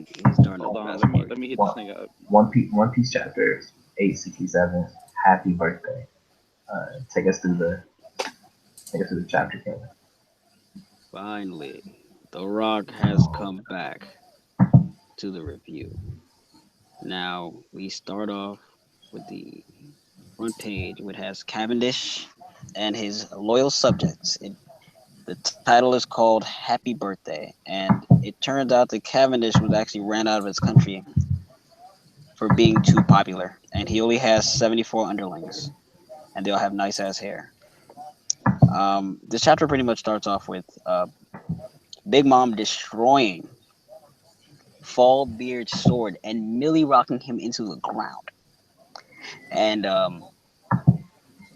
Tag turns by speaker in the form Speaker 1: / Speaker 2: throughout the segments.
Speaker 1: he's starting to
Speaker 2: Hold on,
Speaker 1: pass
Speaker 2: let me
Speaker 1: apart.
Speaker 2: let me hit this
Speaker 3: One,
Speaker 2: thing up.
Speaker 3: One Piece chapter 867. Happy birthday. Take us through the chapter, Kevin.
Speaker 1: Finally, The Rock has come back to the review. Now we start off with the front page, which has Cavendish and his loyal subjects. The title is called Happy Birthday, and it turns out that Cavendish was actually ran out of his country for being too popular, and he only has 74 underlings, and they all have nice ass hair. This chapter pretty much starts off with Big Mom destroying Fallbeard's sword and Millie rocking him into the ground, and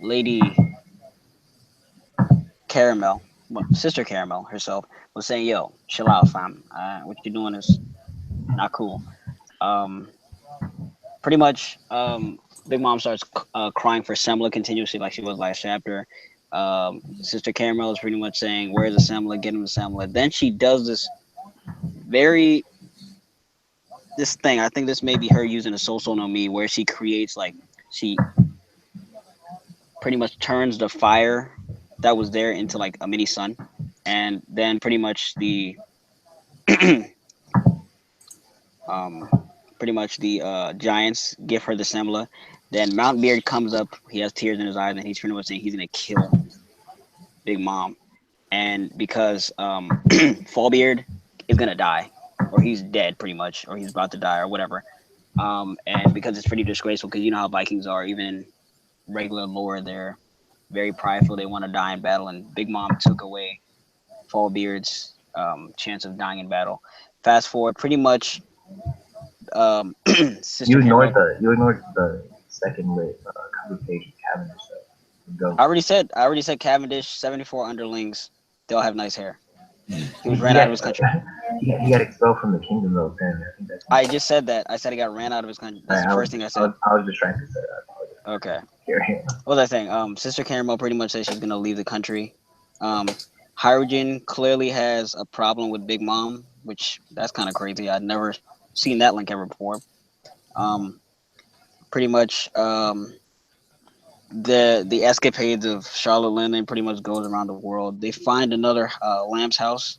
Speaker 1: Lady Caramel, well, Sister Caramel herself, was saying, "Yo, chill out, fam. What you doing is not cool." Um, Pretty much, Big Mom starts crying for Semla continuously, like she was last chapter. Sister Caramel is pretty much saying, "Where's the Semla? Get him the Semla." Then she does very this thing. I think this may be her using a Soul no Me, where she creates like she pretty much turns the fire that was there into like a mini sun, and then pretty much the um the giants give her the Semla. Then Mount Beard comes up. He has tears in his eyes, and he's pretty much saying he's gonna kill Big Mom, and because Fallbeard is gonna die, or he's dead pretty much, or he's about to die, or whatever. And because it's pretty disgraceful, because you know how Vikings are, even in regular lore, they're very prideful. They want to die in battle, and Big Mom took away Fallbeard's chance of dying in battle. Fast forward, pretty much, Sister Caramel.
Speaker 3: You ignored the second lit cover page of Cavendish stuff. Go.
Speaker 1: I already said Cavendish, 74 underlings. They all have nice hair. He was
Speaker 3: He
Speaker 1: ran out
Speaker 3: got
Speaker 1: of his country.
Speaker 3: he got expelled from the kingdom though. Apparently, I think that's.
Speaker 1: I just said that. I said he got ran out of his country. That's the first thing I said.
Speaker 3: I was just trying to say that. I apologize.
Speaker 1: Okay.
Speaker 3: Here.
Speaker 1: What was I saying? Sister Caramel pretty much says she's gonna leave the country. Um, Hydrogen clearly has a problem with Big Mom, which that's kind of crazy. I'd never seen that link ever before. Um, Pretty much, the escapades of Charlotte Linden pretty much goes around the world. They find another Lamb's house,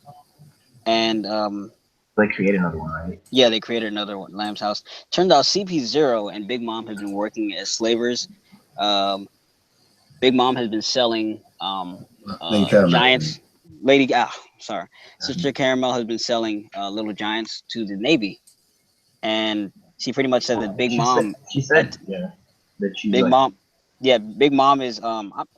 Speaker 1: and
Speaker 3: They create another one, right?
Speaker 1: yeah, they created another one, Lamb's house. Turns out CP0 and Big Mom have been working as slavers. Um, Big Mom has been selling
Speaker 4: Lady Caramel.
Speaker 1: giants. Sorry, Sister Caramel has been selling little giants to the Navy, and she pretty much said that
Speaker 3: She said yeah that she
Speaker 1: Big
Speaker 3: like
Speaker 1: Mom, yeah, Big Mom is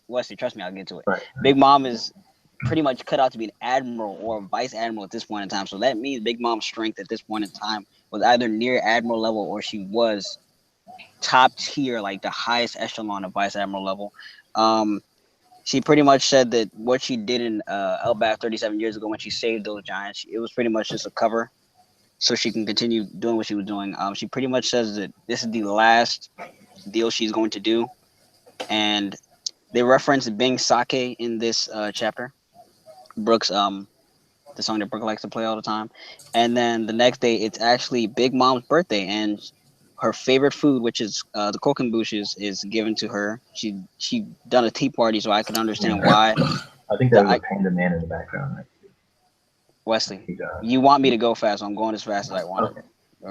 Speaker 1: Wesley. Trust me, I'll get to it.
Speaker 3: right.
Speaker 1: Big Mom is pretty much cut out to be an admiral or a vice admiral at this point in time. So that means Big Mom's strength at this point in time was either near admiral level or she was top tier, like the highest echelon of vice admiral level. Um, she pretty much said that what she did in Elbaf 37 years ago when she saved those giants, it was pretty much just a cover so she can continue doing what she was doing. She pretty much says that this is the last deal she's going to do, and they reference Bing Sake in this chapter. Brooks, the song that Brooke likes to play all the time. And then the next day, it's actually Big Mom's birthday, and her favorite food, which is the kokenbushes, is given to her. She done a tea party, so I can understand
Speaker 3: Yeah.
Speaker 1: why.
Speaker 3: I think
Speaker 1: The
Speaker 3: there was
Speaker 1: I
Speaker 3: a panda man in the background. Like,
Speaker 1: Wesley,
Speaker 3: he got
Speaker 1: you want me to go fast, so I'm going as fast as I want
Speaker 3: okay.
Speaker 1: to.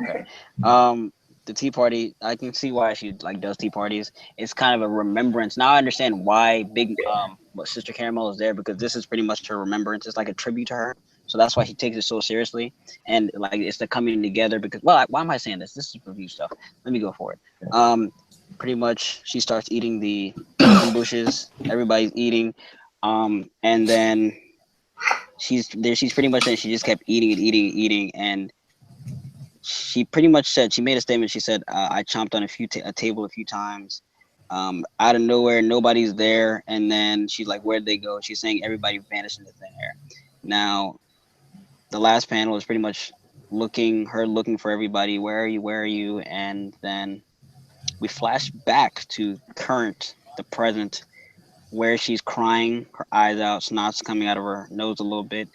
Speaker 1: Okay. The tea party, I can see why she like does tea parties. It's kind of a remembrance. Now I understand why what Sister Caramel is there, because this is pretty much her remembrance. It's like a tribute to her. So that's why she takes it so seriously, and like it's the coming together. Because why am I saying this? This is review stuff. Let me go for it. Um, Pretty much she starts eating the bushes. Everybody's eating, and then she's there. She's pretty much saying she just kept eating and eating and eating, and she pretty much said she made a statement. She said, "I chomped on a table a few times. Out of nowhere, nobody's there." And then she's like, "Where'd they go?" She's saying everybody vanished into thin air. Now, the last panel is pretty much looking for everybody. Where are you? Where are you? And then we flash back to the present, where she's crying, her eyes out, snot's coming out of her nose a little bit,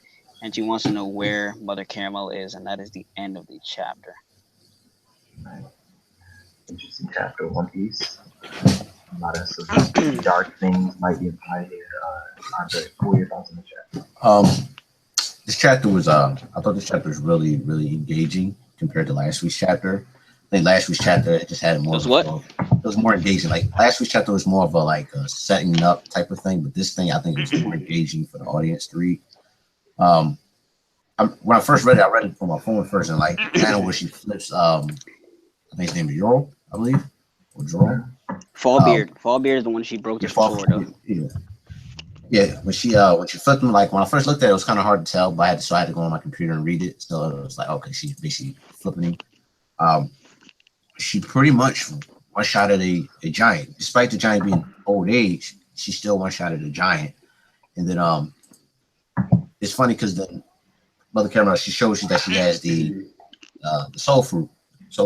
Speaker 1: and she wants to know where Mother Caramel is, and that is the end of the chapter.
Speaker 3: Right. Interesting chapter, One Piece. A lot of some dark things might be implied here. Andre, what were your thoughts on the chapter?
Speaker 4: This chapter was I thought this chapter was really, really engaging compared to last week's chapter. I think last week's chapter just had more. It was more engaging. Like last week's chapter was more of a setting up type of thing, but this thing I think was more engaging for the audience to read. When I first read it, I read it from my phone first, and like kind of where she flips. I think his name is Euro, I believe, or Jerome.
Speaker 1: Fallbeard. Fallbeard is the one she broke the sword of.
Speaker 4: Yeah, when she flipped them, like when I first looked at it, it was kind of hard to tell, but I had to go on my computer and read it. So it was like, okay, she's basically flipping him. She pretty much one-shotted a giant. Despite the giant being old age, she still one-shotted a giant. And then it's funny because then Mother Caramel, she shows you that she has the soul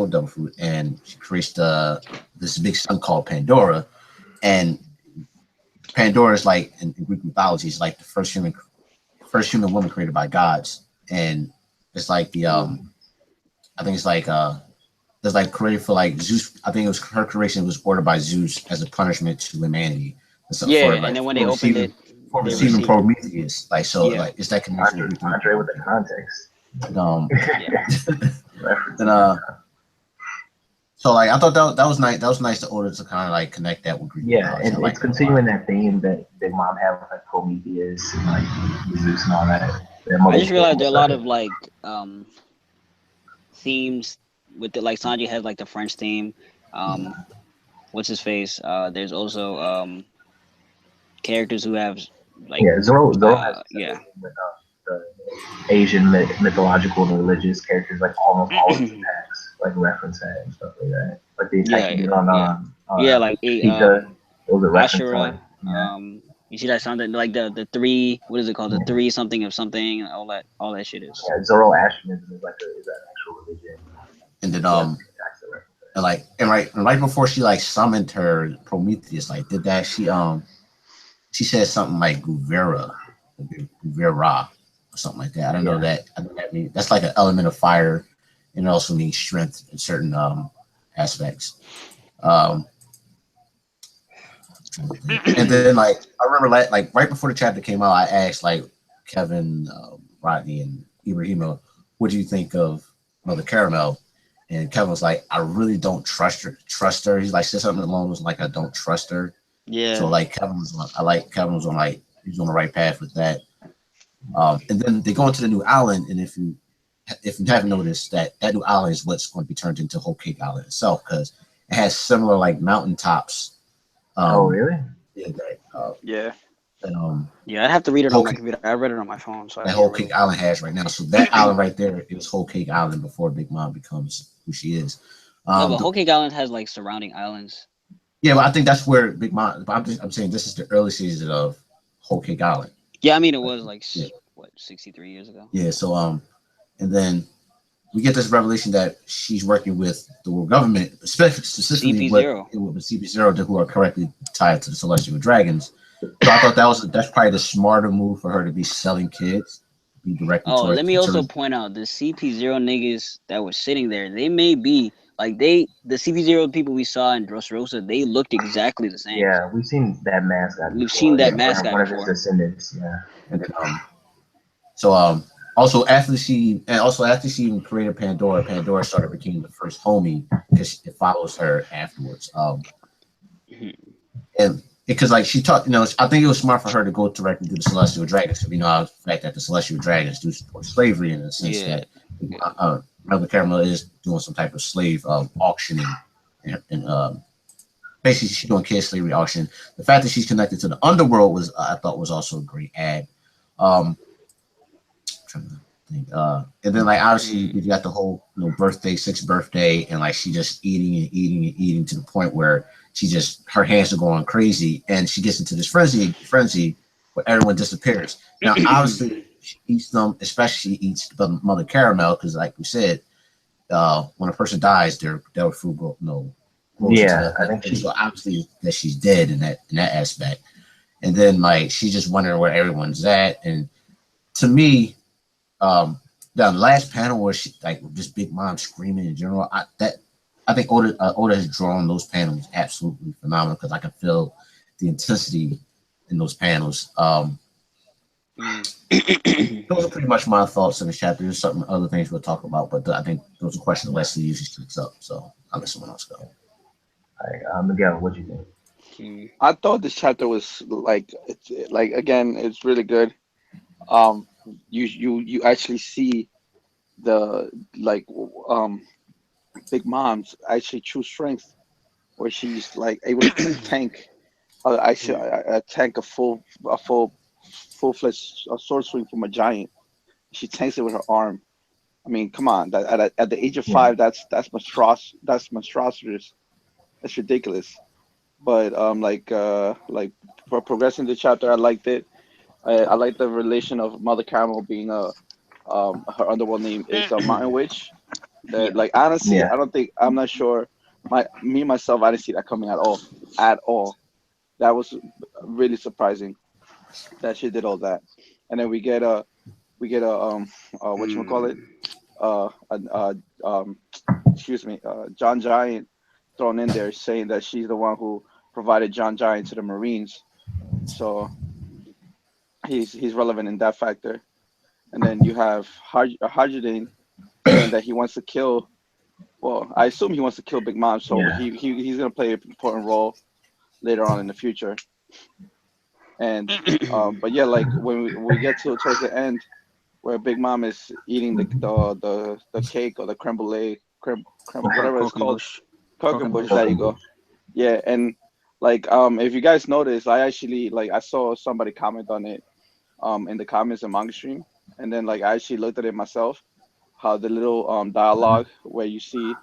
Speaker 4: double fruit, and she creates this big sun called Pandora. And Pandora is like in Greek mythology, is like the first human woman created by gods, and it's like the I think it's like it's like created for like Zeus. I think it was her creation was ordered by Zeus as a punishment to humanity.
Speaker 1: And then when they opened it,
Speaker 4: for receiving Prometheus, like so, like it's that connection.
Speaker 3: Andre with the context.
Speaker 4: So like I thought that was nice. That was nice to order to kind of like connect that with Greek.
Speaker 3: And it's continuing that theme that Big Mom had with like Prometheus and like Zeus and all that.
Speaker 1: I just realized there are a lot of like themes with it. Like Sanji has like the French theme. What's his face? There's also characters who have like
Speaker 3: Zoro has with the Asian mythological and religious characters, like almost all of the attacks. Like reference that and stuff like that. Like the attack you did on
Speaker 1: like
Speaker 3: those are
Speaker 1: Ashura. You see that something like the three, what is it called? The three something of something, all that shit is.
Speaker 3: Yeah, Zoroastrianism is an actual religion.
Speaker 4: And then right before she like summoned her Prometheus, like did that she said something like Guvera or something like that. I don't know that. I think that means that's like an element of fire. And it also needs strength in certain aspects. And then, like, I remember, like, right before the chapter came out, I asked, like, Kevin, Rodney, and Ibrahima, what do you think of Mother Caramel? And Kevin was like, I really don't trust her. He's like, said something along those like, I don't trust her.
Speaker 1: Yeah.
Speaker 4: So, like, Kevin was on, like, he's on the right path with that. And then they go into the new island, and if you haven't noticed, that new island is what's going to be turned into Whole Cake Island itself, because it has similar like mountaintops.
Speaker 3: Oh really?
Speaker 1: Yeah.
Speaker 4: And,
Speaker 1: I'd have to read it on my computer. I read it on my phone. So
Speaker 4: that Whole Cake Island has right now. So that island right there is Whole Cake Island before Big Mom becomes who she is.
Speaker 1: But Whole Cake Island has like surrounding islands.
Speaker 4: Yeah, but I think that's where Big Mom. But I'm saying this is the early season of Whole Cake Island.
Speaker 1: Yeah, I mean it was like 63 years ago.
Speaker 4: Yeah. So and then we get this revelation that she's working with the world government, specifically with CP0, who are correctly tied to the Celestial Dragons. So I thought that's probably the smarter move for her to be selling kids, be directed.
Speaker 1: Oh, let me also point out the CP0 niggas that were sitting there. They may be like the CP0 people we saw in Dressrosa. They looked exactly the same.
Speaker 3: Yeah, we've seen that mascot.
Speaker 1: We've seen that mascot
Speaker 3: one
Speaker 1: before.
Speaker 3: Of his descendants. Yeah.
Speaker 4: And then, also after she even created Pandora started becoming the first homie because it follows her afterwards. And because like she taught, I think it was smart for her to go directly to the Celestial Dragons. We know the fact that the Celestial Dragons do support slavery in the sense that Mother Caramel is doing some type of slave auctioning and basically she's doing kid slavery auction. The fact that she's connected to the underworld I thought was also a great add. And then like obviously you got the whole sixth birthday, and like she just eating to the point where her hands are going crazy, and she gets into this frenzy where everyone disappears. Now obviously she eats them, especially she eats the Mother Caramel, because like we said, when a person dies, their food grows. I think so obviously that she's dead in that aspect. And then like she's just wondering where everyone's at, and to me, The last panel where she like just Big Mom screaming in general, I think Oda has drawn those panels absolutely phenomenal because I can feel the intensity in those panels. Those are pretty much my thoughts in the chapter. There's some other things we'll talk about, but I think those are questions Leslie usually speaks up. So I'll let someone else go.
Speaker 3: All right, Miguel, what do you think?
Speaker 2: I thought this chapter was like it's like again, it's really good. Um, you actually see the like Big Mom's actually true strength, where she's like able to tank actually tank full fledged sword swing from a giant. She tanks it with her arm. I mean, come on, that at the age of
Speaker 3: Yeah,
Speaker 2: 5, that's monstrous. That's ridiculous. But like progressing the chapter, I liked it. I like the relation of Mother Caramel being a her underworld name is a Mountain Witch. That
Speaker 1: Yeah.
Speaker 2: like honestly,
Speaker 3: yeah,
Speaker 2: I'm not sure. Me myself, I didn't see that coming at all. That was really surprising that she did all that. And then we get a what you call it
Speaker 1: Mm.
Speaker 2: um excuse me, John Giant thrown in there saying that she's the one who provided John Giant to the Marines. So he's relevant in that factor. And then you have Hajidane saying that he wants to kill. Well, I assume he wants to kill Big Mom, so
Speaker 3: yeah,
Speaker 2: he's gonna play an important role later on in the future. And but yeah, like when we get to towards the end where Big Mom is eating the cake or the creme brulee, whatever it's called,
Speaker 1: Croquembouche.
Speaker 2: Croquembouche. There you
Speaker 1: Croquembouche.
Speaker 2: go. Yeah, and like if you guys notice, I actually like I saw somebody comment on it in the comments and manga stream, and then like I actually looked at it myself. How the little dialogue where you see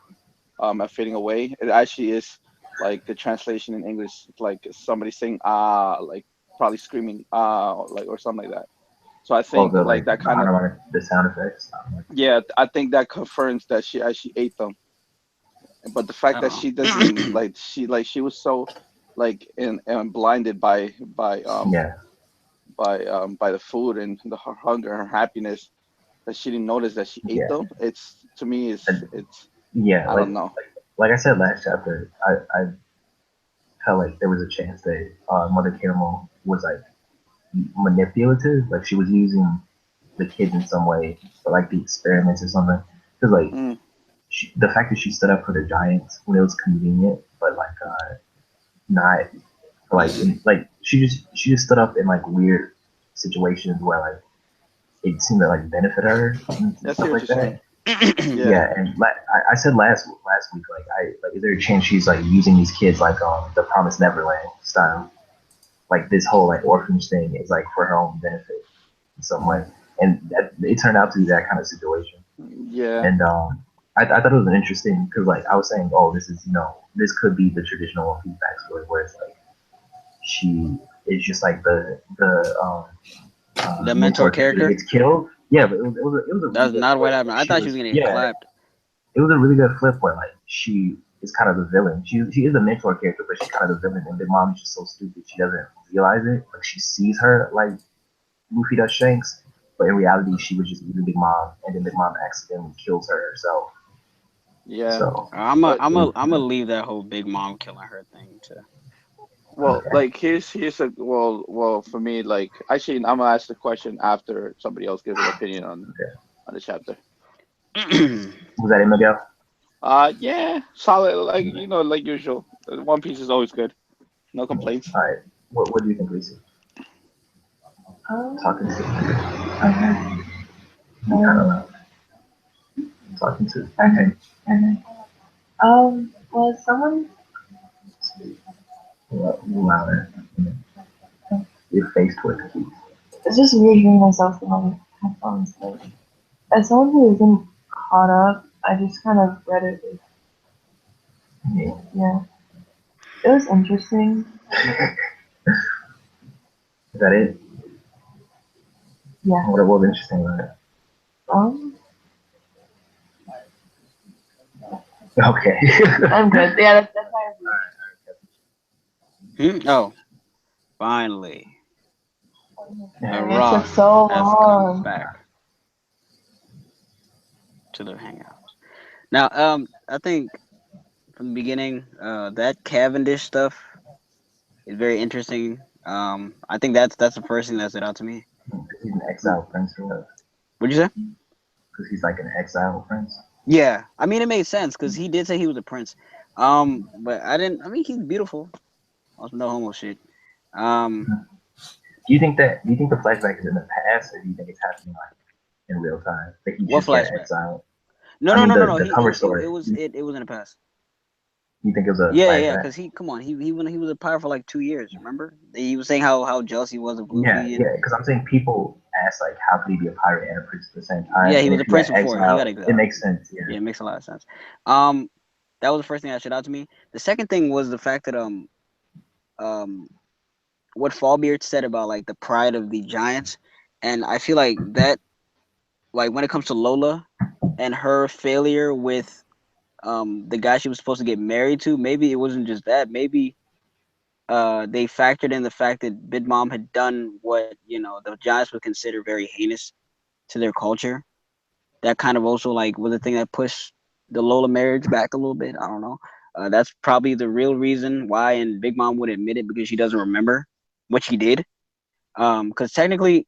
Speaker 2: a fading away, it actually is like the translation in English, like somebody saying like probably screaming like or something like that. So I
Speaker 3: all
Speaker 2: think
Speaker 3: the
Speaker 2: like
Speaker 3: like
Speaker 2: that
Speaker 3: the
Speaker 2: kind of
Speaker 3: automatic the sound effects.
Speaker 2: yeah, I think that confirms that she actually ate them. But the fact
Speaker 1: I
Speaker 2: that
Speaker 1: don't
Speaker 2: she doesn't
Speaker 1: know.
Speaker 2: she was so like and blinded
Speaker 3: Yeah,
Speaker 2: by the food and her hunger, her happiness that she didn't notice that she ate
Speaker 3: yeah,
Speaker 2: them. It's to me
Speaker 3: and
Speaker 2: it's
Speaker 3: yeah.
Speaker 2: I don't know.
Speaker 3: Like I said last chapter, I felt like there was a chance that Mother Caramel was like manipulative, like she was using the kids in some way for like the experiments or something. Because like
Speaker 2: Mm,
Speaker 3: the fact that she stood up for the Giants when it was convenient, but like not like she just stood up in like weird situations where like it seemed to like benefit her and
Speaker 2: I see
Speaker 3: stuff
Speaker 2: what
Speaker 3: like
Speaker 2: you're saying.
Speaker 3: that.
Speaker 2: Yeah.
Speaker 3: Yeah, and I said last week like I like is there a chance she's like using these kids like the Promised Neverland style, like this whole like orphanage thing is like for her own benefit in some way, and it turned out to be that kind of situation.
Speaker 2: Yeah.
Speaker 3: And I thought it was interesting because like I was saying, oh, this is this could be the traditional One Piece backstory where it's like she is just like the
Speaker 1: The mentor
Speaker 3: mentor character that
Speaker 1: character.
Speaker 3: gets killed. Yeah, but it was a really
Speaker 1: That's
Speaker 3: good
Speaker 1: not what
Speaker 3: flip.
Speaker 1: happened.
Speaker 3: Like
Speaker 1: I
Speaker 3: she
Speaker 1: thought she was
Speaker 3: was
Speaker 1: gonna get
Speaker 3: yeah,
Speaker 1: clapped.
Speaker 3: it was a really good flip where like she is kind of the villain. She is a mentor character, but she's kind of the villain. And Big Mom is just so stupid she doesn't realize it. Like she sees her like Luffy does Shanks, but in reality she was just eating Big Mom, and then Big Mom accidentally kills her herself.
Speaker 2: Yeah.
Speaker 3: So
Speaker 2: But
Speaker 1: I'm gonna leave that whole Big Mom killing her thing to.
Speaker 2: well,
Speaker 3: okay,
Speaker 2: like here's a well for me like actually I'm gonna ask the question after somebody else gives an opinion
Speaker 3: okay.
Speaker 2: on the chapter.
Speaker 3: Was that it, Miguel?
Speaker 2: Yeah, solid like like usual. One Piece is always good. No
Speaker 3: Yeah.
Speaker 2: complaints.
Speaker 3: All right. What do you think, Lisa? Talking to you kind of loud. Talking to okay.
Speaker 5: Was someone
Speaker 3: Louder. Your face towards the keys.
Speaker 5: it's just weird hearing myself in my headphones. Like, as someone who isn't caught up, I just kind of read it.
Speaker 3: Yeah.
Speaker 5: Yeah, it was interesting.
Speaker 3: Is that it?
Speaker 5: Yeah.
Speaker 3: What was interesting about it?
Speaker 5: Um,
Speaker 3: Okay.
Speaker 5: I'm good. Yeah, that's my review.
Speaker 1: Oh, finally,
Speaker 5: It took
Speaker 1: Rock
Speaker 5: so
Speaker 1: has come
Speaker 5: long.
Speaker 1: back. to the hangout. Now, I think from the beginning, that Cavendish stuff is very interesting. I think that's the first thing that stood out to me.
Speaker 3: He's an exiled prince, or what?
Speaker 1: What'd you say?
Speaker 3: Because he's like an exiled prince.
Speaker 1: Yeah, I mean it made sense because he did say he was a prince. But I didn't. I mean he's beautiful. Also no homo shit.
Speaker 3: Do you think the flashback is in the past, or do you think it's happening like in real time? Like he
Speaker 1: What
Speaker 3: just got
Speaker 1: flashback?
Speaker 3: exiled.
Speaker 1: No,
Speaker 3: I
Speaker 1: no,
Speaker 3: mean,
Speaker 1: no, no, no.
Speaker 3: the cover story.
Speaker 1: It was in the past.
Speaker 3: You think it was a
Speaker 1: Yeah, yeah.
Speaker 3: flashback?
Speaker 1: Because he was a pirate for like 2 years. Remember? He was saying how jealous he was of Luffy.
Speaker 3: Yeah,
Speaker 1: And,
Speaker 3: yeah. Because I'm saying people ask like, how could he be a pirate and a prince at the same time?
Speaker 1: yeah, he
Speaker 3: And
Speaker 1: was
Speaker 3: if
Speaker 1: a prince
Speaker 3: got
Speaker 1: before. He
Speaker 3: exiled,
Speaker 1: got exiled.
Speaker 3: it makes sense. Yeah.
Speaker 1: Yeah, it makes a lot of sense. That was the first thing that stood out to me. The second thing was the fact that what Fallbeard said about like the pride of the giants, and I feel like that, like when it comes to Lola and her failure with the guy she was supposed to get married to, maybe it wasn't just that. Maybe they factored in the fact that Big Mom had done what the giants would consider very heinous to their culture. That kind of also like was the thing that pushed the Lola marriage back a little bit. I don't know. That's probably the real reason why, and Big Mom would admit it because she doesn't remember what she did. Because technically,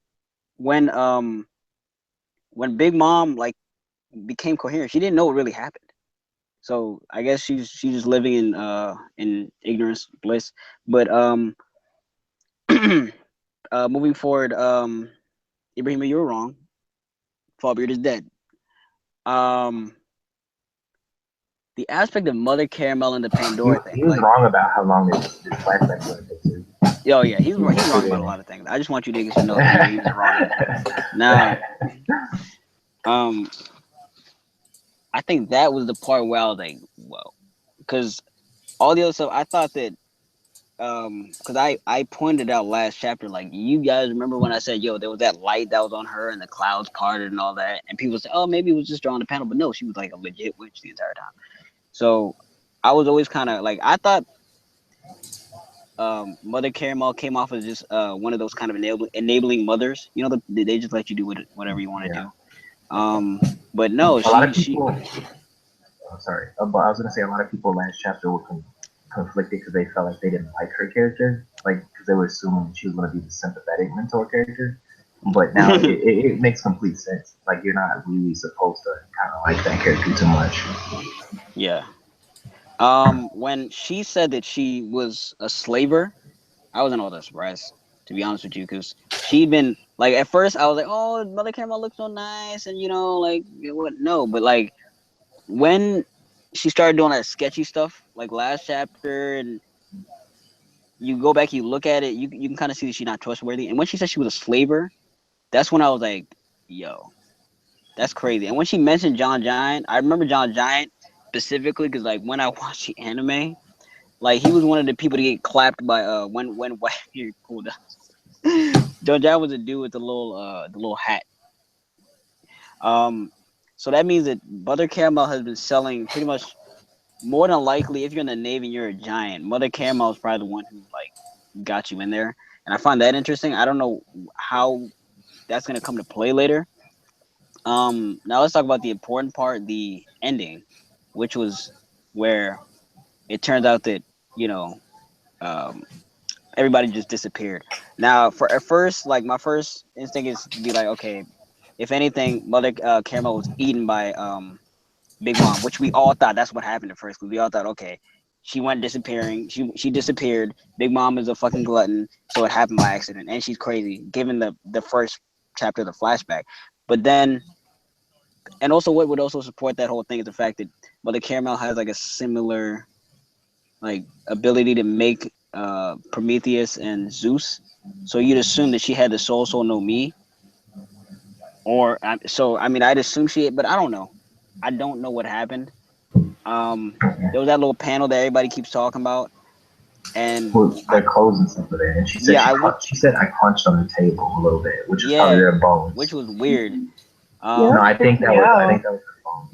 Speaker 1: when Big Mom like became coherent, she didn't know what really happened. So I guess she's just living in ignorance, bliss. But moving forward, Ibrahima, you were wrong. Fallbeard is dead. Um, the aspect of Mother Caramel and the Pandora thing.
Speaker 3: He was
Speaker 1: like,
Speaker 3: wrong about how long this flashback was going to take too.
Speaker 1: Oh yeah, he's wrong about a lot of things. I just want you niggas to know that he was wrong. Now, I think that was the part where I was like, whoa, because all the other stuff I thought that, because I pointed out last chapter, like, you guys remember when I said, yo, there was that light that was on her and the clouds parted and all that, and people said, oh, maybe it was just drawing the panel, but no, she was like a legit witch the entire time. So I was always kind of like, I thought Mother Caramel came off as just one of those kind of enabling mothers. They just let you do whatever you want to do. But no,
Speaker 3: a lot of people. Sorry, but I was gonna say a lot of people last chapter were conflicted because they felt like they didn't like her character, like because they were assuming she was gonna be the sympathetic mentor character. But now it makes complete sense. Like you're not really supposed to kind of like that character too much.
Speaker 1: Yeah. When she said that she was a slaver, I wasn't all that surprised, to be honest with you, because she'd been like, at first I was like, oh, Mother Caramel looks so nice, and like what? No, but like when she started doing that sketchy stuff, like last chapter, and you go back, you look at it, you can kind of see that she's not trustworthy. And when she said she was a slaver, that's when I was like, yo, that's crazy. And when she mentioned John Giant, I remember John Giant specifically because like when I watched the anime, like he was one of the people to get clapped by when here cool down. John Giant was a dude with the little hat. So that means that Mother Caramel has been selling pretty much, more than likely, if you're in the Navy and you're a giant, Mother Caramel is probably the one who like got you in there. And I find that interesting. I don't know how that's gonna come to play later. Now let's talk about the important part, the ending, which was where it turns out that everybody just disappeared. Now, at first, like my first instinct is to be like, okay, if anything, Mother Caramel was eaten by Big Mom, which we all thought that's what happened at first. Because we all thought, okay, she went disappearing. She disappeared. Big Mom is a fucking glutton, so it happened by accident, and she's crazy. Given the first chapter of the flashback, but then, and also what would also support that whole thing is the fact that Mother Caramel has like a similar like ability to make Prometheus and Zeus. So you'd assume that she had the Soul no Mi, or so I mean I'd assume she, but I don't know. I don't know what happened. There was that little panel that everybody keeps talking about, and
Speaker 3: their clothes and stuff there. And she said she said I punched on the table a little bit, which is probably their bones.
Speaker 1: Which was weird.
Speaker 3: No, I think that was her bones.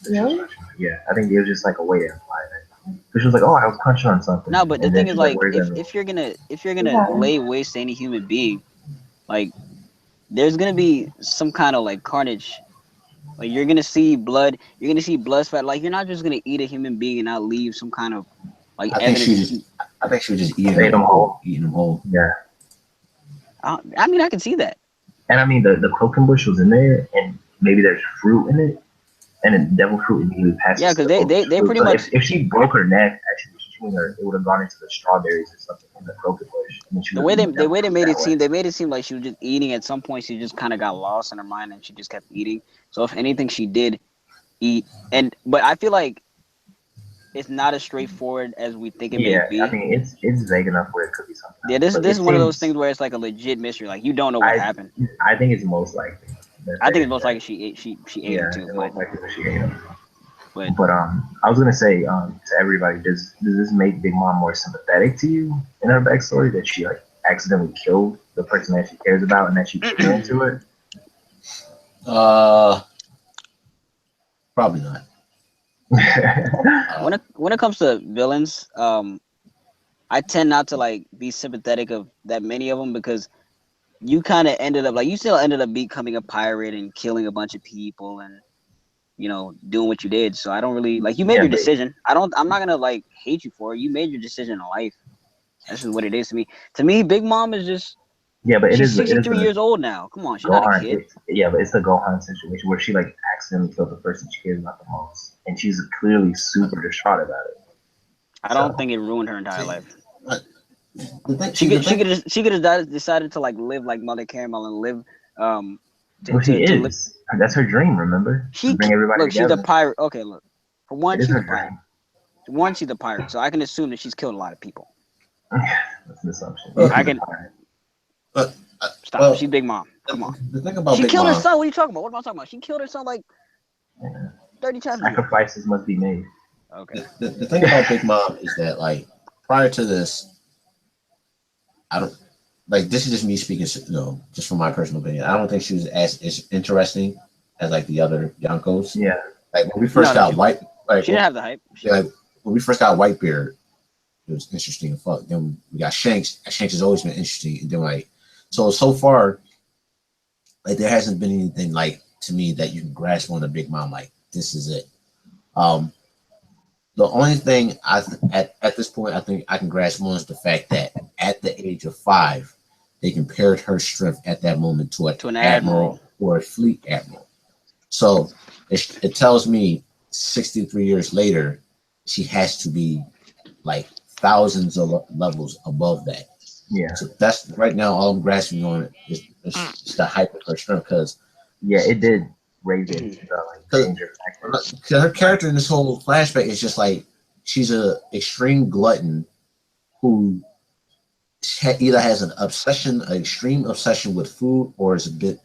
Speaker 3: Really? Yeah, I think it was just like a way to imply that. Because she was like, "Oh, I was punching on something."
Speaker 1: No, but the thing is, like, if you're gonna lay waste to any human being, like, there's gonna be some kind of like carnage Like you're gonna see blood. You're gonna see blood spat. Like you're not just gonna eat a human being and not leave some kind of like
Speaker 4: I think
Speaker 1: evidence.
Speaker 4: I think she was just eating
Speaker 3: Ate them whole.
Speaker 4: Eating them whole.
Speaker 3: Yeah.
Speaker 1: I mean, I can see that.
Speaker 3: And I mean, the croquet bush was in there, and maybe there's fruit in it, and then devil fruit immediately passes.
Speaker 1: Yeah, because they pretty
Speaker 3: so
Speaker 1: much.
Speaker 3: If she broke her neck, actually chewing her, it would have gone into the strawberries or something in the croquet bush. And
Speaker 1: The way they made it seem, they made it seem like she was just eating. At some point, she just kind of got lost in her mind, and she just kept eating. So if anything, she did eat. But I feel like it's not as straightforward as we think it may be.
Speaker 3: I mean, it's vague enough where it could be something.
Speaker 1: Yeah, this is one of those things where it's like a legit mystery. Like you don't know what happened.
Speaker 3: I think it's most likely.
Speaker 1: I think it's most likely she ate it too.
Speaker 3: Most likely that she ate them.
Speaker 1: But
Speaker 3: I was gonna say to everybody, does this make Big Mom more sympathetic to you in her backstory that she like accidentally killed the person that she cares about and that she put into it?
Speaker 4: Probably not.
Speaker 1: when it comes to villains, I tend not to like be sympathetic of that many of them because you kind of ended up like you still ended up becoming a pirate and killing a bunch of people and doing what you did. So I don't really like you made your decision. I'm not gonna like hate you for it. You made your decision in life. That's just what it is to me. To me, Big Mom is just she's 63 years old now. Come on, she's not a kid.
Speaker 3: But it's a Gohan situation where she like accidentally killed the person she cares about the most, and she's clearly super distraught about it.
Speaker 1: I don't think it ruined her entire life. She could have decided to like live like Mother Caramel and live.
Speaker 3: That's her dream. Remember, bring everybody together.
Speaker 1: She's a pirate. Okay, look. For one, she's a pirate. For one, she's a pirate, so I can assume that she's killed a lot of people.
Speaker 3: That's an assumption.
Speaker 1: I can. Stop.
Speaker 4: Well,
Speaker 1: she's Big Mom. Come on.
Speaker 4: The thing about
Speaker 1: she
Speaker 4: Big
Speaker 1: killed
Speaker 4: Mom,
Speaker 1: her son. What are you talking about? What am I talking about? She killed her son like 30 times.
Speaker 3: Sacrifices must be made.
Speaker 1: Okay.
Speaker 4: The thing about Big Mom is that like prior to this, I don't like this is just me speaking, just from my personal opinion. I don't think she was as interesting as like the other Yonkos.
Speaker 3: Yeah.
Speaker 4: Like when we first got White, like
Speaker 1: she didn't have the hype.
Speaker 4: Like when we first got Whitebeard, it was interesting as fuck. Then we got Shanks. Shanks has always been interesting. And then like so far, like there hasn't been anything like to me that you can grasp on the Big Mom. Like this is it. The only thing at this point I think I can grasp on is the fact that at the age of 5, they compared her strength at that moment to an admiral or a fleet admiral. So it tells me 63 years later, she has to be like thousands of levels above that.
Speaker 3: Yeah. So
Speaker 4: that's right now all I'm grasping on is the hype of her strength because
Speaker 3: it did raise it.
Speaker 4: Her character in this whole flashback is just like she's a extreme glutton who either has an extreme obsession with food, or is a bit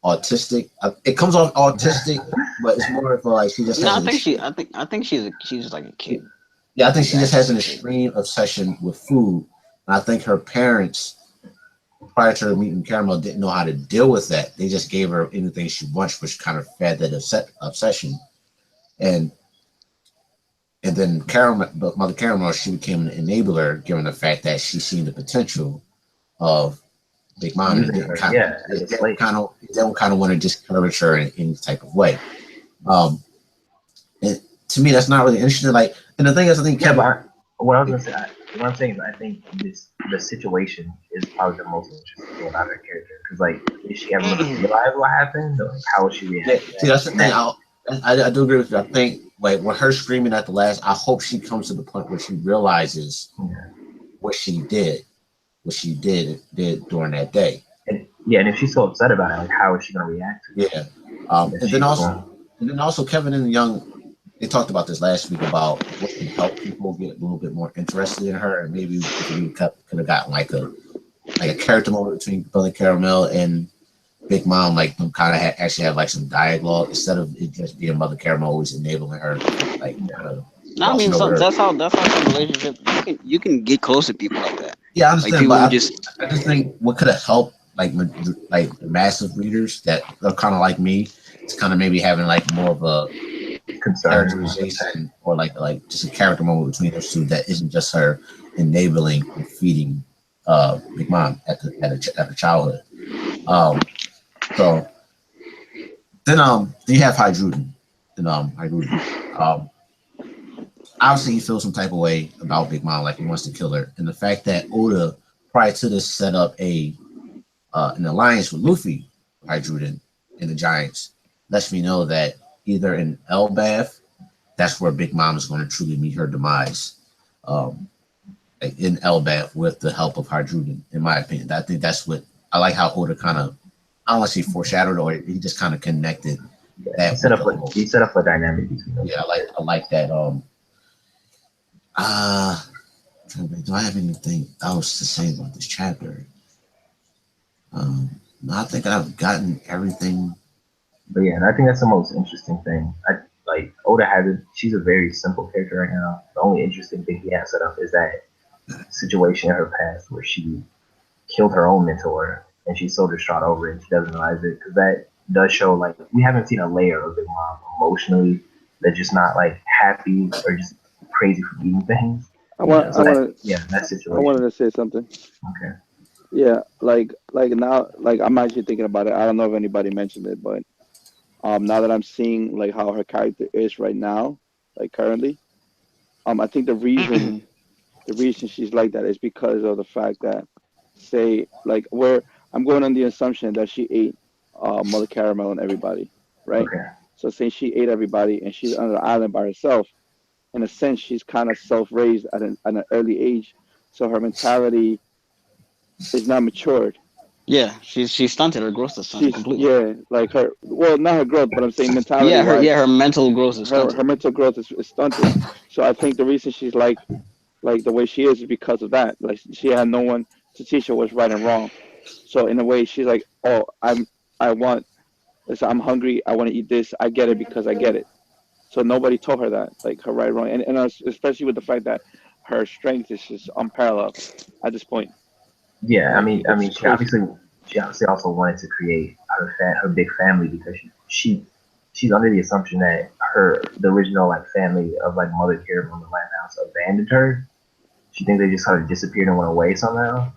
Speaker 4: autistic. It comes off autistic, but it's more of like she just.
Speaker 1: No, I think she's just like a kid.
Speaker 4: Yeah, I think she just has an extreme obsession with food, and I think her parents, prior to her meeting Caramel, didn't know how to deal with that. They just gave her anything she wants, which kind of fed that obsession. And then Mother Caramel, she became an enabler, given the fact that she seen the potential of Big Mom. And they don't kind of want to discourage her in any type of way. And to me, that's not really interesting. Like, and the thing is, I think
Speaker 3: what I was gonna say, what I'm saying is, I think the situation is probably the most interesting thing about her character. Because, like, did she ever really realize what happened, or how was she reacting?
Speaker 4: See, that's the thing. I do agree with you. I think, like, with her screaming at the last, I hope she comes to the point where she realizes what she did during that day.
Speaker 3: And if she's so upset about it, like, how is she gonna react to it?
Speaker 4: Yeah. And then also Kevin and Young, they talked about this last week about what can help people get a little bit more interested in her, and maybe we could have gotten like a character moment between Mother Caramel and Big Mom, like them kind of actually have like some dialogue instead of it just being Mother Caramel always enabling her, like.
Speaker 1: I mean, that's how some relationships you can get close to people like that.
Speaker 4: Yeah, I understand,
Speaker 1: like
Speaker 4: but I just think what could have helped like massive readers that are kind of like me, it's kind of maybe having like more of a characterization or like just a character moment between those two that isn't just her enabling and feeding Big Mom at a childhood. So Then you have Hydruden. Then Hydruden. Obviously, you feel some type of way about Big Mom, like he wants to kill her, and the fact that Oda prior to this set up an alliance with Luffy, Hydruden, and the Giants lets me know that either in Elbaf, that's where Big Mom is going to truly meet her demise. In Elbaf with the help of Hydruden, in my opinion. I think that's what I like how Oda kind of, I don't want to say foreshadowed, or he just kind of connected that.
Speaker 3: He set up a dynamic between them.
Speaker 4: Yeah, I like that. Do I have anything else to say about this chapter? No, I think I've gotten everything.
Speaker 3: But yeah, and I think that's the most interesting thing. Oda has it. She's a very simple character right now. The only interesting thing he has set up is that situation in her past where she killed her own mentor and she's so distraught over it and she doesn't realize it, because that does show like we haven't seen a layer of Big Mom emotionally that's just not like happy or just crazy for eating things. That situation.
Speaker 2: I wanted to say something.
Speaker 3: Okay.
Speaker 2: Yeah, like now, like I'm actually thinking about it. I don't know if anybody mentioned it, but now that I'm seeing like how her character is right now, like currently, I think the reason she's like that is because of the fact that, say, like where I'm going on the assumption that she ate Mother Caramel and everybody, right?
Speaker 3: Okay.
Speaker 2: So since she ate everybody and she's on the island by herself, in a sense, she's kind of self-raised at an early age, so her mentality is not matured.
Speaker 1: Yeah, she's stunted. Her growth is stunted completely.
Speaker 2: Yeah, like not her growth, but I'm saying mentality.
Speaker 1: Her mental growth is stunted.
Speaker 2: Her mental growth is stunted. So I think the reason she's like the way she is because of that. Like she had no one to teach her what's right and wrong. So in a way, she's like, oh, I'm hungry. I want to eat this. I get it because I get it. So nobody told her that, like her right, wrong, and especially with the fact that her strength is just unparalleled at this point.
Speaker 3: Yeah, I mean, she obviously also wanted to create her big family because she's under the assumption that the original like family of like Mother Caramel and the Lighthouse abandoned her. She thinks they just sort of disappeared and went away somehow.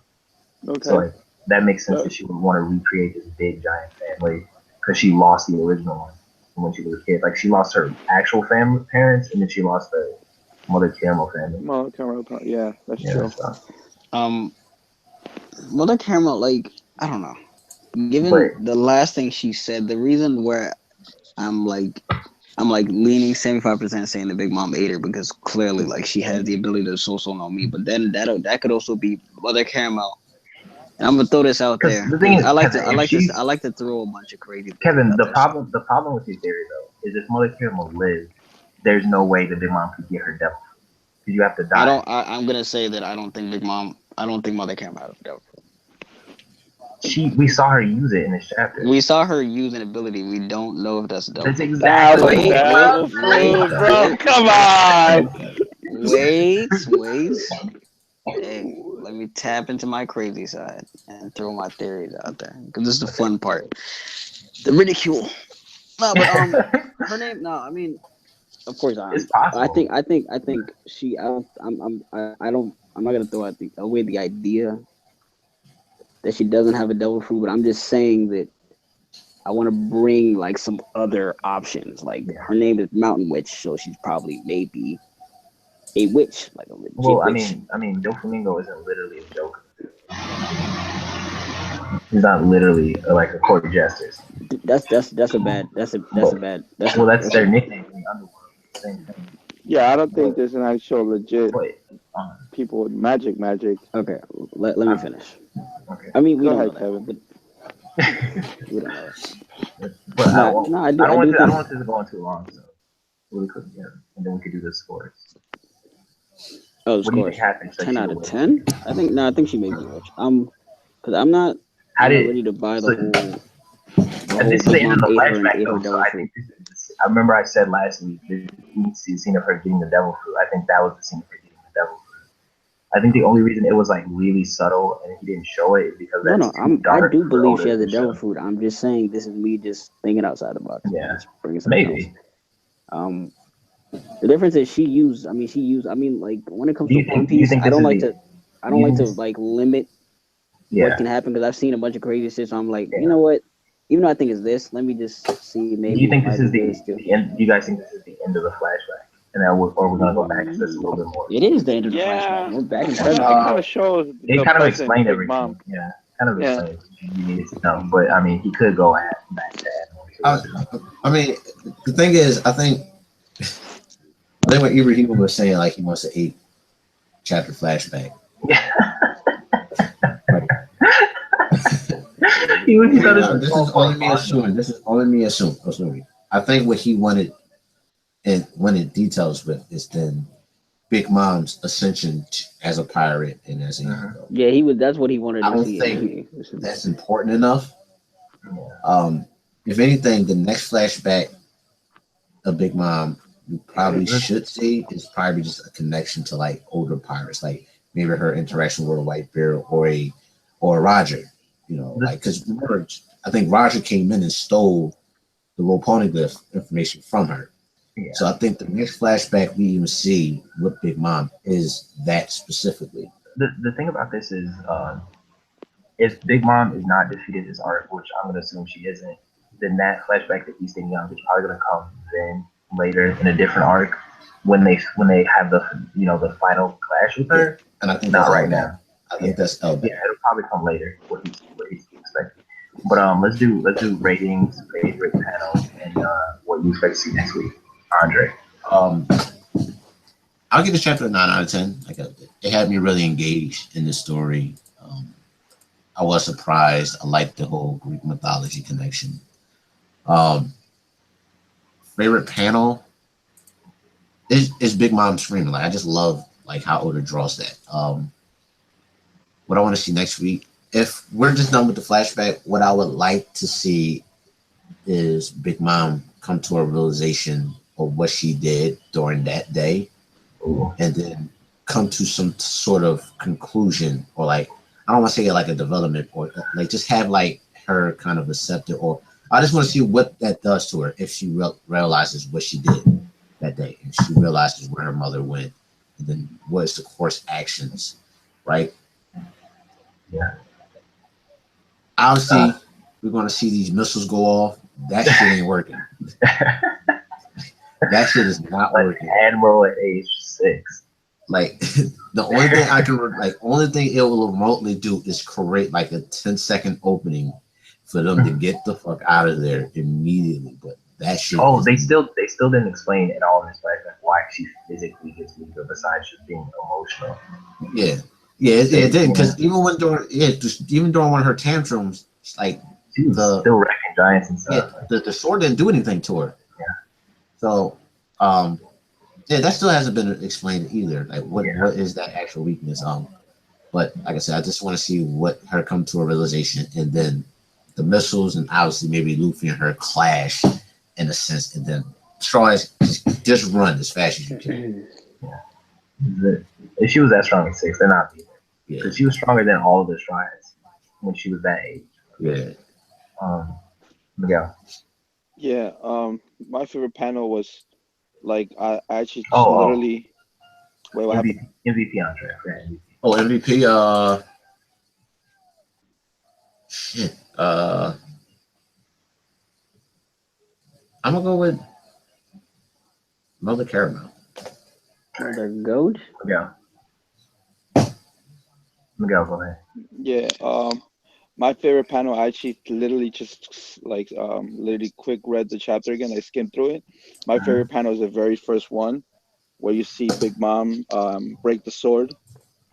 Speaker 3: Okay. So like that makes sense that she would want to recreate this big giant family because she lost the original one when she was a kid. Like she lost her actual parents, and then she lost the Mother Caramel family.
Speaker 2: Mother Caramel, yeah, that's true.
Speaker 3: So.
Speaker 1: Mother Caramel, like I don't know. Given the last thing she said, the reason where I'm like leaning 75% saying the Big Mom ate her because clearly like she has the ability to so on me, but then that could also be Mother Caramel. And I'm gonna throw this out there.
Speaker 3: The thing is,
Speaker 1: I like to throw a bunch of crazy things.
Speaker 3: Kevin, the problem with your theory though is if Mother Caramel lived, there's no way the Big Mom could get her devil fruit because you have to die.
Speaker 1: I'm gonna say that I don't think Mother Caramel has devil fruit.
Speaker 3: We saw her use it in this chapter.
Speaker 1: We saw her use an ability. We don't know if that's devil.
Speaker 3: That's exactly
Speaker 2: bro. Come on.
Speaker 1: Wait. Hey, let me tap into my crazy side and throw my theories out there because this is the fun part. The ridicule. No, but her name. No, I mean, of course,
Speaker 3: it's possible.
Speaker 1: I think she. I'm not gonna throw away the idea that she doesn't have a devil fruit, but I'm just saying that I want to bring like some other options. Like her name is Mountain Witch, so she's probably maybe a witch, like a legit witch.
Speaker 3: I mean, Doflamingo isn't literally a joker. He's not literally like a court jester.
Speaker 1: That's a bad. That's
Speaker 3: their nickname in the underworld. Same thing.
Speaker 2: Yeah, I don't think there's an actual legit people with magic.
Speaker 1: Okay, let me finish.
Speaker 3: Okay.
Speaker 1: I mean, we
Speaker 2: Go
Speaker 1: don't
Speaker 2: ahead,
Speaker 1: know
Speaker 2: Kevin.
Speaker 1: We don't know.
Speaker 3: But I don't want this to go on too long, so really quick, and then we could do the scores.
Speaker 1: Oh, the scores. 10 out of 10. I think she made me rich. Because I'm not ready to buy the whole.
Speaker 3: This is the end of the flashback, though. So I remember I said last week we need to see the scene of her getting the devil fruit. I think that was the scene of her getting the devil fruit. I think the only reason it was like really subtle and he didn't show it is because
Speaker 1: I do believe she has a devil fruit. I'm just saying this is me just thinking outside the box.
Speaker 3: Yeah, maybe.
Speaker 1: Else. The difference is she used. Like when it comes to One Piece, I don't like to like limit what can happen because I've seen a bunch of crazy shit. So I'm like, you know what? even though I think it's this, let me just see.
Speaker 3: Do
Speaker 1: Maybe
Speaker 3: you
Speaker 1: it
Speaker 3: think this
Speaker 1: might
Speaker 3: is
Speaker 1: be
Speaker 3: the,
Speaker 1: this too.
Speaker 3: the end? Do you guys think this is the end of the flashback? And then or we're gonna go back to this a little bit more?
Speaker 1: It is the end of the
Speaker 2: Yeah,
Speaker 1: flashback. We're back in
Speaker 2: it
Speaker 1: present.
Speaker 2: kind of shows
Speaker 3: It
Speaker 2: the
Speaker 3: kind of
Speaker 2: present
Speaker 3: explained
Speaker 2: Big Mom.
Speaker 3: everything. Yeah, kind of
Speaker 2: Yeah,
Speaker 3: explained everything you needed to know. But I mean, he could go back to
Speaker 4: I, I mean, the thing is, I think what Ibrahim was saying, like he wants an 8-chapter flashback. Like, this is only me assuming. This is only me assuming. I think what he wanted and wanted details with is then Big Mom's ascension as a pirate and as a hero.
Speaker 1: Yeah, he was. That's what he wanted
Speaker 4: I
Speaker 1: to
Speaker 4: don't
Speaker 1: see.
Speaker 4: think that's important enough. If anything, the next flashback of Big Mom you probably should see is probably just a connection to like older pirates, like maybe her interaction with a Whitebeard or Roger. You know, like because remember, I think Roger came in and stole the Royal Poneglyph information from her.
Speaker 3: Yeah.
Speaker 4: So I think the next flashback we even see with Big Mom is that specifically.
Speaker 3: The thing about this is, if Big Mom is not defeated this arc, which I'm gonna assume she isn't, then that flashback that he's thinking of is probably gonna come then later in a different arc when they have the the final clash with her.
Speaker 4: And I think
Speaker 3: not
Speaker 4: that's
Speaker 3: right now.
Speaker 4: I think that's
Speaker 3: Yeah, it'll probably come later. What he's expecting. But let's do ratings, favorite panel, and what you expect to see next week, Andre.
Speaker 4: I'll give this chapter a 9 out of 10. Like it had me really engaged in the story. I was surprised. I liked the whole Greek mythology connection. Favorite panel is Big Mom screaming. Like I just love like how Oda draws that. What I want to see next week, if we're just done with the flashback, what I would like to see is Big Mom come to a realization of what she did during that day. Ooh. And then come to some sort of conclusion, or like I don't want to say like a development, or like just have like her kind of accept it, or I just want to see what that does to her if she realizes what she did that day, and she realizes where her mother went, and then what is the course actions, right?
Speaker 3: Yeah.
Speaker 4: Obviously, we're going to see these missiles go off. That shit ain't working. That shit is not working.
Speaker 3: Admiral at age 6.
Speaker 4: Like the only thing only thing it will remotely do is create like a 10-second opening for them to get the fuck out of there immediately. But that shit.
Speaker 3: Oh, they still didn't explain at all in this flashback why she physically gets weaker besides just being emotional.
Speaker 4: Yeah, it didn't, because even during one of her tantrums, like
Speaker 3: she was still wrecking giants and stuff.
Speaker 4: Yeah, the sword didn't do anything to her.
Speaker 3: Yeah.
Speaker 4: So, that still hasn't been explained either. Like, what is that actual weakness? But like I said, I just want to see what her come to a realization, and then the missiles, and obviously maybe Luffy and her clash in a sense, and then try just run as fast as you can.
Speaker 3: Yeah. If she was that strong at 6, they're not beating her.
Speaker 4: Yeah.
Speaker 3: Because she was stronger than all of the Strides when she was that age.
Speaker 4: Yeah.
Speaker 3: Miguel.
Speaker 2: Yeah. My favorite panel was like I actually literally. Wait, what happened?
Speaker 3: MVP Andre. MVP.
Speaker 4: Oh, MVP. Shit. I'm gonna go with Mother Caramel.
Speaker 1: The goat?
Speaker 3: Miguel, go ahead.
Speaker 2: Yeah. My favorite panel, I actually literally just like literally quick read the chapter again. I skimmed through it. My favorite panel is the very first one, where you see Big Mom break the sword.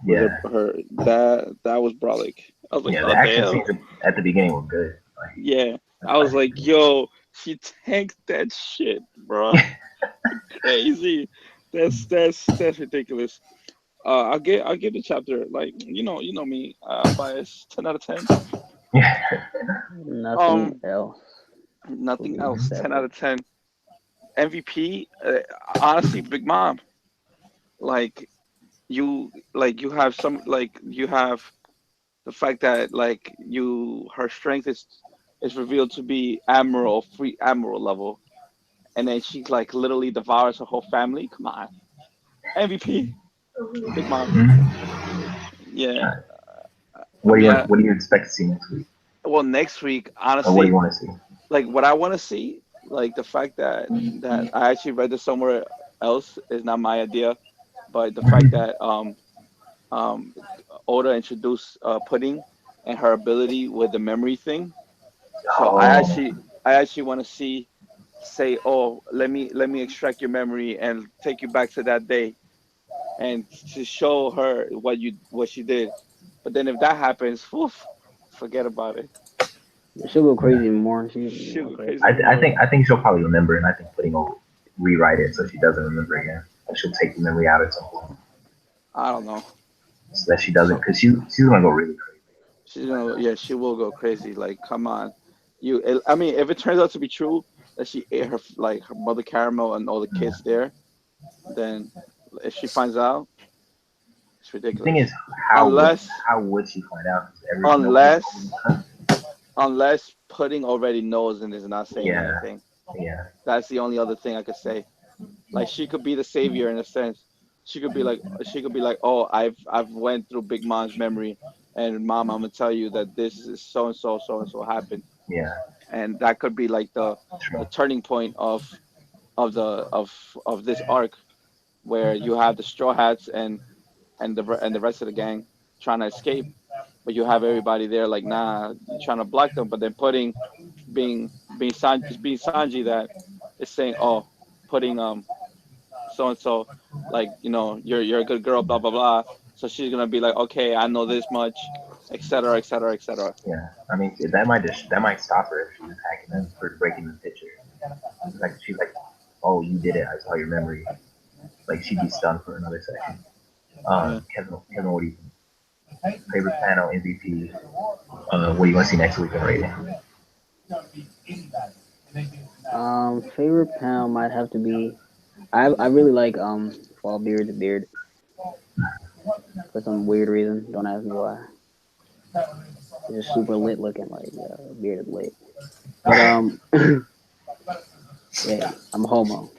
Speaker 3: Yeah.
Speaker 2: That was brolic. I was like,
Speaker 3: the action scenes at the beginning were good.
Speaker 2: Yeah. I was like, yo, she tanked that shit, bro. Crazy. That's ridiculous. I'll give the chapter, like, you know me, bias, 10 out of 10.
Speaker 1: Nothing else.
Speaker 2: Nothing else. 10 out of 10. MVP, honestly, Big Mom. Like you have the fact that like her strength is revealed to be free admiral level, and then she like literally devours her whole family. Come on, MVP, Big Mom. Yeah.
Speaker 3: What do you expect to see next week?
Speaker 2: well, next week,
Speaker 3: Or what do
Speaker 2: honestly,
Speaker 3: you want to see?
Speaker 2: like what I want to see, like the fact that I actually read this somewhere else is not my idea, but the fact that um Oda introduced Pudding and her ability with the memory thing. So
Speaker 3: Oh,
Speaker 2: I actually want to see say, oh, let me extract your memory and take you back to that day and to show her what she did. But then if that happens, woof, forget about it.
Speaker 1: She'll go
Speaker 3: yeah.
Speaker 1: crazy more. She's even
Speaker 2: She'll
Speaker 1: more
Speaker 2: go
Speaker 1: crazy.
Speaker 2: crazy even more.
Speaker 3: I think she'll probably remember, and I think Pudding will rewrite it so she doesn't remember again. Like she'll take the memory out at some point
Speaker 2: I don't know.
Speaker 3: so that she doesn't,
Speaker 2: So
Speaker 3: because she's gonna go really crazy.
Speaker 2: she's gonna, yeah, she will go crazy. Like, come on, I mean, if it turns out to be true that she ate her like her mother caramel and all the
Speaker 3: Yeah.
Speaker 2: kids there, then if she finds out, it's
Speaker 3: The thing is,
Speaker 2: ridiculous.
Speaker 3: how would
Speaker 2: Unless,
Speaker 3: how would she find out? Because nobody's holding
Speaker 2: unless,
Speaker 3: her.
Speaker 2: unless Pudding already knows and is not saying
Speaker 3: Yeah,
Speaker 2: anything.
Speaker 3: yeah,
Speaker 2: That's the only other thing I could say. Like she could be the savior in a sense. She could be like, oh, I've went through Big Mom's memory, and Mom, I'm gonna tell you that this is so and so happened,
Speaker 3: yeah.
Speaker 2: and that could be like the
Speaker 3: True.
Speaker 2: turning point of the of this arc where you have the Straw Hats and the rest of the gang trying to escape, but you have everybody there like, nah, you're trying to block them, but then being Sanji that is saying, oh, putting so and so, like, you're a good girl, blah blah blah. So she's gonna be like, okay, I know this much, etc. etc. etc.
Speaker 3: Yeah, I mean that might stop her if she's attacking them for breaking the picture. Like she's like, oh, you did it. I saw your memory. Like she'd be stunned for another second.
Speaker 2: Yeah.
Speaker 3: Kevin, what do you think? Favorite panel MVP? What do you want to see next week in rating?
Speaker 1: Favorite panel might have to be. I really like Fall Beard for some weird reason. Don't ask me why. He's just super lit looking, like bearded lit. But yeah, I'm a homo.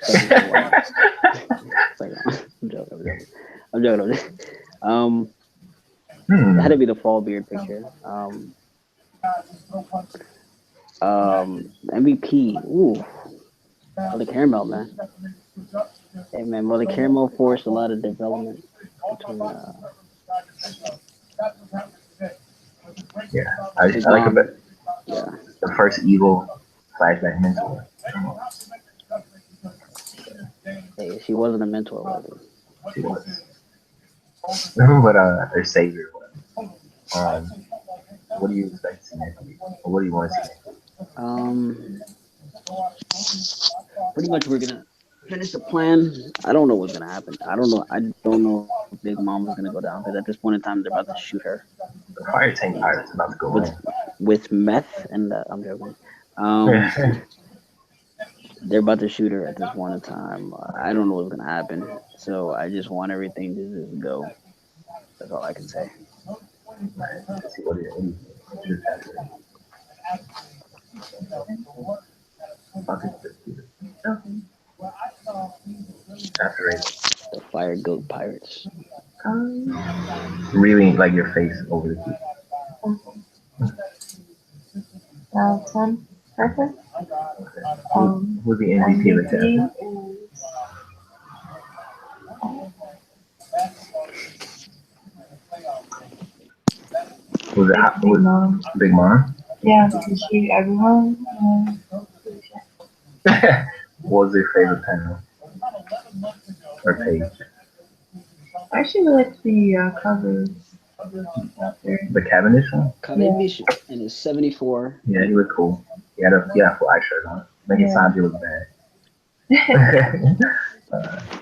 Speaker 1: Second to white. It's like, I'm joking. I'm joking. I'm joking. It had
Speaker 3: Hmm.
Speaker 1: to be the fall beard picture. MVP. Ooh, well, the caramel man. Hey man, well the caramel forced a lot of development between
Speaker 3: Yeah,
Speaker 1: Big
Speaker 3: I like a
Speaker 1: Mom.
Speaker 3: bit
Speaker 1: Yeah,
Speaker 3: the first evil flashback mentor.
Speaker 1: hey, she wasn't a mentor, was
Speaker 3: She was. Remember what her savior was. Um, what do you expect to see next week? Or what do you want to see next week?
Speaker 1: it? Pretty much we're gonna finish the plan. I don't know what's gonna happen. I don't know. I don't know if Big Mom is gonna go down because at this point in time they're about to shoot her.
Speaker 3: The fire tank
Speaker 1: Yeah,
Speaker 3: pirate's about to go
Speaker 1: with
Speaker 3: in.
Speaker 1: with meth and I'm joking. Um, they're about to shoot her at this point in time. I don't know what's gonna happen. So I just want everything to just go. That's all I can say.
Speaker 3: Let's see what do you think? What's your chapter? Fuck it.
Speaker 5: Okay.
Speaker 3: Chapter 8.
Speaker 1: The Fire Goat Pirates.
Speaker 3: Really like your face over the key.
Speaker 5: Okay. 10. Perfect.
Speaker 3: Okay.
Speaker 5: Um,
Speaker 3: Who's the MVP of the chapter?
Speaker 5: MVP is
Speaker 3: Was it
Speaker 5: Big Mom.
Speaker 3: Big Mom?
Speaker 5: Yeah, because she everyone.
Speaker 3: What was your favorite panel or page?
Speaker 5: I actually like the cover out there.
Speaker 3: The Cavendish one?
Speaker 5: Yeah.
Speaker 1: Kadebish and his 74.
Speaker 3: Yeah, he was cool. He had a full eye shirt on. Making
Speaker 5: Yeah.
Speaker 3: Sanji look bad.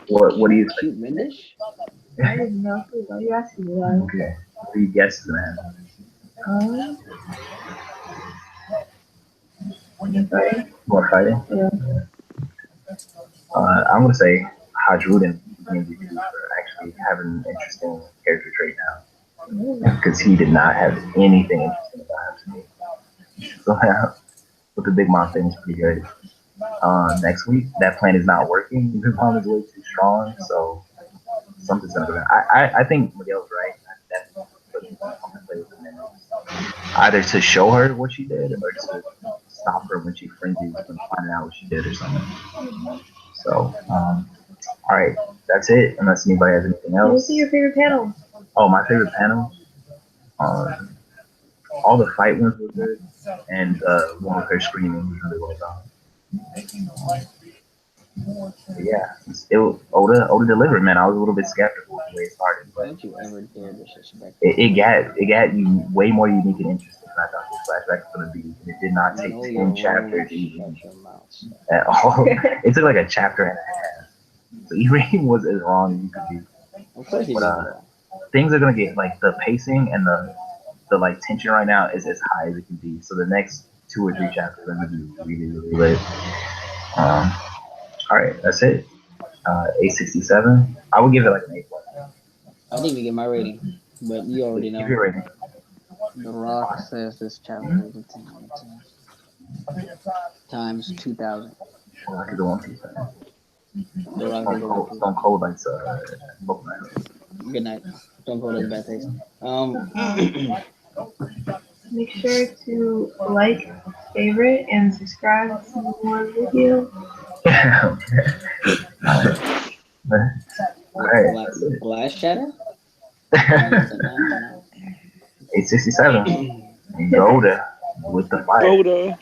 Speaker 3: What do you expect?
Speaker 1: Cute Mindish?
Speaker 5: I didn't know who you asked me that.
Speaker 3: Okay. What do you guess is gonna happen?
Speaker 5: Right?
Speaker 3: More fighting?
Speaker 5: Yeah.
Speaker 3: I'm gonna say Hajrudin for actually having an interesting character trait now. Because he did not have anything interesting about him to me. So yeah, with the Big Mom thing is pretty good. Next week, that plan is not working. Big Mom is way too strong, so something's gonna go down. I think Miguel's right. I definitely put him on the play with the memories. either to show her what she did or to stop her when she frenzies from finding out what she did or something. So, all right, that's it. Unless anybody has anything
Speaker 5: What
Speaker 3: else.
Speaker 5: was your favorite panel?
Speaker 3: Oh, my favorite panel. All the fight ones were good, and one with her screaming was really well done. Yeah, Oda delivered, man. I was a little bit skeptical the way it started, but
Speaker 1: Don't you ever dare disrespect
Speaker 3: it got you way more unique and interesting than I thought this flashback was going to be. And it did not take
Speaker 1: know
Speaker 3: 10
Speaker 1: your
Speaker 3: chapters
Speaker 1: role, shut your mouth.
Speaker 3: at all. It took like a chapter and a half. So E-Rating was as wrong as you could be.
Speaker 1: Of course you
Speaker 3: But
Speaker 1: do.
Speaker 3: things are going to get, like, the pacing and the like tension right now is as high as it can be. So the next 2 or 3 chapters are going to be really, really lit. All right, that's it. 867. I would give it like an 8.
Speaker 1: I didn't even get my rating, but you already know.
Speaker 3: Give your rating.
Speaker 1: The Rock says this chapter is a 10 out of 10 times 2,000.
Speaker 3: Well, I could go 1 piece.
Speaker 1: The Rock is a 1 piece.
Speaker 3: Stone Cold likes both nights.
Speaker 1: Good night. Stone Cold has bad taste.
Speaker 5: Make sure to like, favorite, and subscribe to more videos.
Speaker 3: All right.
Speaker 1: Glass shatter?
Speaker 3: 867. Yoda with the fire.
Speaker 2: Yoda.